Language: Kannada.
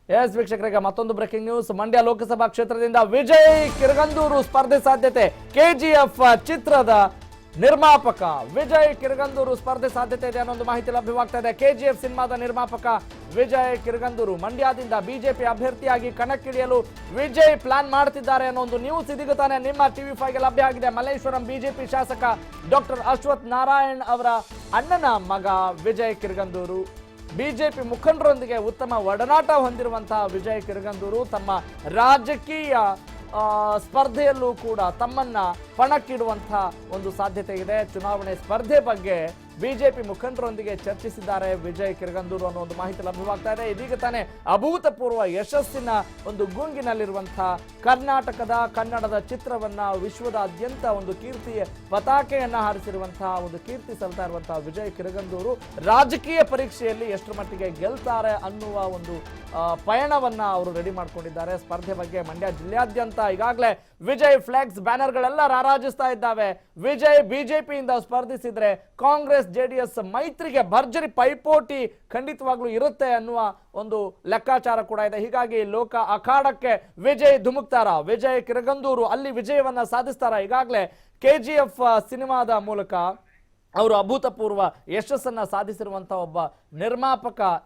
ಎಸ್ ವೀಕ್ಷಕರಿಗೆ ಮತ್ತೊಂದು ಬ್ರೇಕಿಂಗ್ ನ್ಯೂಸ್. ಮಂಡ್ಯ ಲೋಕಸಭಾ ಕ್ಷೇತ್ರದಿಂದ ವಿಜಯ್ ಕಿರಗಂದೂರು ಸ್ಪರ್ಧೆ ಸಾಧ್ಯತೆ. ಕೆಜಿಎಫ್ ಚಿತ್ರದ ನಿರ್ಮಾಪಕ ವಿಜಯ್ ಕಿರಗಂದೂರು ಸ್ಪರ್ಧೆ ಸಾಧ್ಯತೆ ಇದೆ ಅನ್ನೋ ಒಂದು ಮಾಹಿತಿ ಲಭ್ಯವಾಗ್ತಾ ಇದೆ. ಕೆಜಿಎಫ್ ಸಿನಿಮಾದ ನಿರ್ಮಾಪಕ ವಿಜಯ್ ಕಿರಗಂದೂರು ಮಂಡ್ಯದಿಂದ ಬಿಜೆಪಿ ಅಭ್ಯರ್ಥಿಯಾಗಿ ಕಣಕ್ಕಿಳಿಯಲು ವಿಜಯ್ ಪ್ಲಾನ್ ಮಾಡ್ತಿದ್ದಾರೆ ಅನ್ನೋ ಒಂದು ನ್ಯೂಸ್ ಇದೀಗ ತಾನೇ ನಿಮ್ಮ TV5 ಗೆ ಲಭ್ಯ ಆಗಿದೆ. ಮಲ್ಲೇಶ್ವರಂ ಬಿಜೆಪಿ ಶಾಸಕ ಡಾಕ್ಟರ್ ಅಶ್ವಥ್ ನಾರಾಯಣ್ ಅವರ ಅಣ್ಣನ ಮಗ ವಿಜಯ್ ಕಿರಗಂದೂರು ಬಿಜೆಪಿ ಮುಖಂಡರೊಂದಿಗೆ ಉತ್ತಮ ಒಡನಾಟ ಹೊಂದಿರುವಂತಹ ವಿಜಯ್ ಕಿರಗಂದೂರು ತಮ್ಮ ರಾಜಕೀಯ ಸ್ಪರ್ಧೆಯಲ್ಲೂ ಕೂಡ ತಮ್ಮನ್ನ ಪಣಕ್ಕಿಡುವಂತಹ ಒಂದು ಸಾಧ್ಯತೆ ಇದೆ. ಚುನಾವಣೆ ಸ್ಪರ್ಧೆ ಬಗ್ಗೆ ಬಿಜೆಪಿ ಮುಖಂಡರೊಂದಿಗೆ ಚರ್ಚಿಸಿದ್ದಾರೆ ವಿಜಯ್ ಕಿರಗಂದೂರು ಅನ್ನೋ ಒಂದು ಮಾಹಿತಿ ಲಭ್ಯವಾಗ್ತಾ ಇದೆ. ಇದೀಗ ತಾನೇ ಅಭೂತಪೂರ್ವ ಯಶಸ್ಸಿನ ಒಂದು ಗುಂಗಿನಲ್ಲಿರುವಂತಹ ಕರ್ನಾಟಕದ ಕನ್ನಡದ ಚಿತ್ರವನ್ನ ವಿಶ್ವದಾದ್ಯಂತ ಒಂದು ಕೀರ್ತಿಯ ಪತಾಕೆಯನ್ನ ಹಾರಿಸಿರುವಂತಹ ಒಂದು ಕೀರ್ತಿ ಸಲ್ತಾ ಇರುವಂತಹ ವಿಜಯ್ ಕಿರಗಂದೂರು ರಾಜಕೀಯ ಪರೀಕ್ಷೆಯಲ್ಲಿ ಎಷ್ಟರ ಮಟ್ಟಿಗೆ ಗೆಲ್ತಾರೆ ಅನ್ನುವ ಒಂದು ಪಯಣವನ್ನ ಅವರು ರೆಡಿ ಮಾಡ್ಕೊಂಡಿದ್ದಾರೆ. ಸ್ಪರ್ಧೆ ಬಗ್ಗೆ ಮಂಡ್ಯ ಜಿಲ್ಲೆಯಾದ್ಯಂತ ಈಗಾಗಲೇ ವಿಜಯ್ ಫ್ಲೆಕ್ಸ್ ಬ್ಯಾನರ್ಗಳೆಲ್ಲ ರಾರಾಜಿಸ್ತಾ ಇದ್ದಾವೆ. ವಿಜಯ್ ಬಿಜೆಪಿಯಿಂದ ಸ್ಪರ್ಧಿಸಿದ್ರೆ ಕಾಂಗ್ರೆಸ್ ಜೆಡಿಎಸ್ ಮೈತ್ರಿಗೆ ಭರ್ಜರಿ ಪೈಪೋಟಿ ಖಂಡಿತವಾಗ್ಲೂ ಇರುತ್ತೆ ಅನ್ನುವ ಒಂದು ಲೆಕ್ಕಾಚಾರ ಕೂಡ ಇದೆ. ಹೀಗಾಗಿ ಲೋಕ ಅಖಾಡಕ್ಕೆ ವಿಜಯ್ ಧುಮುಕ್ತಾರ, ವಿಜಯ್ ಕಿರಗಂದೂರು ಅಲ್ಲಿ ವಿಜಯವನ್ನ ಸಾಧಿಸ್ತಾರ. ಈಗಾಗಲೇ ಕೆಜಿಎಫ್ ಸಿನಿಮಾದ ಮೂಲಕ ಅವರು ಅಭೂತಪೂರ್ವ ಯಶಸ್ಸನ್ನ ಸಾಧಿಸಿರುವಂತಹ ಒಬ್ಬ ನಿರ್ಮಾಪಕ